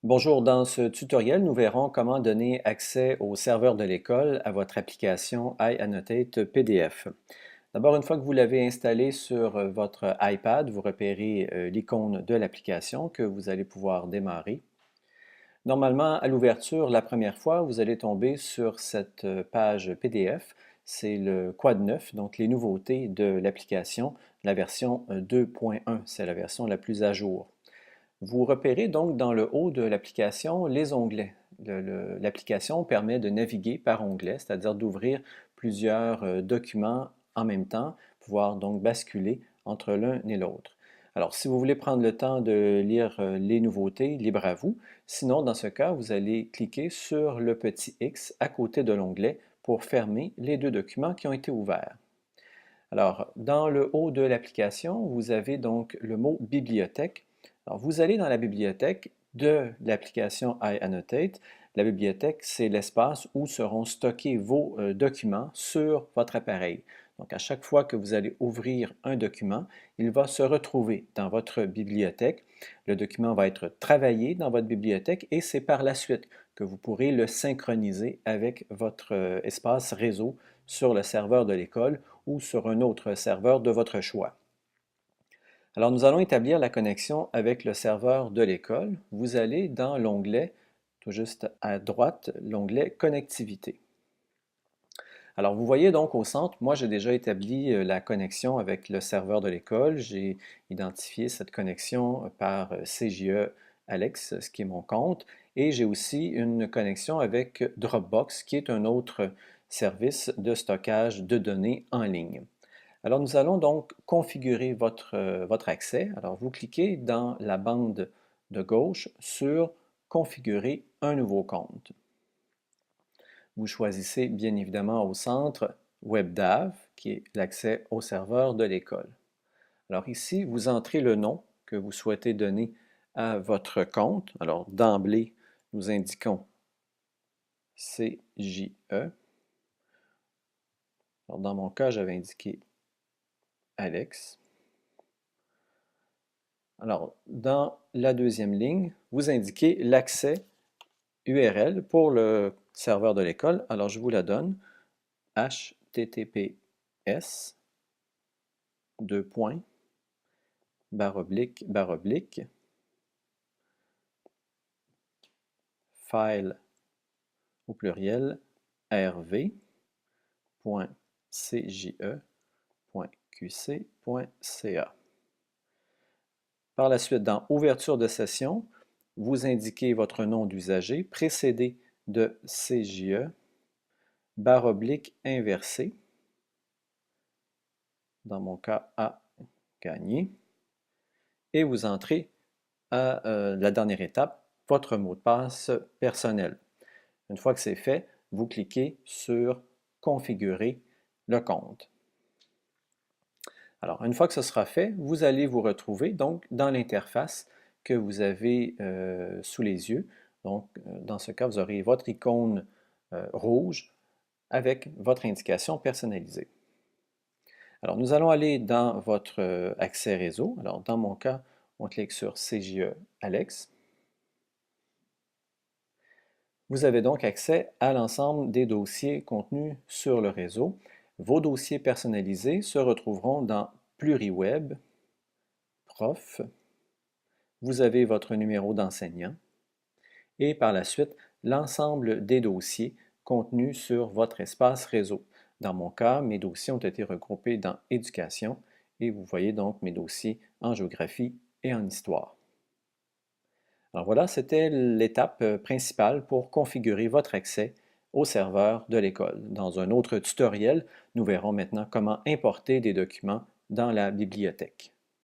Bonjour, dans ce tutoriel, nous verrons comment donner accès au serveur de l'école à votre application iAnnotate PDF. D'abord, une fois que vous l'avez installé sur votre iPad, vous repérez l'icône de l'application que vous allez pouvoir démarrer. Normalement, à l'ouverture, la première fois, vous allez tomber sur cette page PDF. C'est le Quad 9, donc les nouveautés de l'application, la version 2.1, c'est la version la plus à jour. Vous repérez donc dans le haut de l'application les onglets. L'application permet de naviguer par onglet, c'est-à-dire d'ouvrir plusieurs documents en même temps, pouvoir donc basculer entre l'un et l'autre. Alors, si vous voulez prendre le temps de lire les nouveautés, libre à vous. Sinon, dans ce cas, vous allez cliquer sur le petit X à côté de l'onglet pour fermer les deux documents qui ont été ouverts. Alors, dans le haut de l'application, vous avez donc le mot bibliothèque. Alors, vous allez dans la bibliothèque de l'application iAnnotate. La bibliothèque, c'est l'espace où seront stockés vos documents sur votre appareil. Donc, à chaque fois que vous allez ouvrir un document, il va se retrouver dans votre bibliothèque. Le document va être travaillé dans votre bibliothèque et c'est par la suite que vous pourrez le synchroniser avec votre espace réseau sur le serveur de l'école ou sur un autre serveur de votre choix. Alors, nous allons établir la connexion avec le serveur de l'école. Vous allez dans l'onglet, tout juste à droite, l'onglet Connectivité. Alors, vous voyez donc au centre, moi j'ai déjà établi la connexion avec le serveur de l'école. J'ai identifié cette connexion par CJE Alex, ce qui est mon compte, et j'ai aussi une connexion avec Dropbox, qui est un autre service de stockage de données en ligne. Alors, nous allons donc configurer votre accès. Alors, vous cliquez dans la bande de gauche sur Configurer un nouveau compte. Vous choisissez bien évidemment au centre WebDAV, qui est l'accès au serveur de l'école. Alors ici, vous entrez le nom que vous souhaitez donner à votre compte. Alors d'emblée, nous indiquons CJE. Alors, dans mon cas, j'avais indiqué Alex. Alors, dans la deuxième ligne, vous indiquez l'accès URL pour le serveur de l'école. Alors, je vous la donne. https deux points barre oblique file au pluriel rv.cje.qc.ca. Par la suite, dans Ouverture de session, vous indiquez votre nom d'usager précédé de CJE, barre oblique inversée, dans mon cas à gagner, et vous entrez à la dernière étape, votre mot de passe personnel. Une fois que c'est fait, vous cliquez sur Configurer le compte. Alors, une fois que ce sera fait, vous allez vous retrouver donc dans l'interface que vous avez sous les yeux. Donc, dans ce cas, vous aurez votre icône rouge avec votre indication personnalisée. Alors, nous allons aller dans votre accès réseau. Alors, dans mon cas, on clique sur CJE Alex. Vous avez donc accès à l'ensemble des dossiers contenus sur le réseau. Vos dossiers personnalisés se retrouveront dans Pluriweb, Prof. Vous avez votre numéro d'enseignant et par la suite, l'ensemble des dossiers contenus sur votre espace réseau. Dans mon cas, mes dossiers ont été regroupés dans Éducation et vous voyez donc mes dossiers en géographie et en histoire. Alors voilà, c'était l'étape principale pour configurer votre accès au serveur de l'école. Dans un autre tutoriel, nous verrons maintenant comment importer des documents dans la bibliothèque.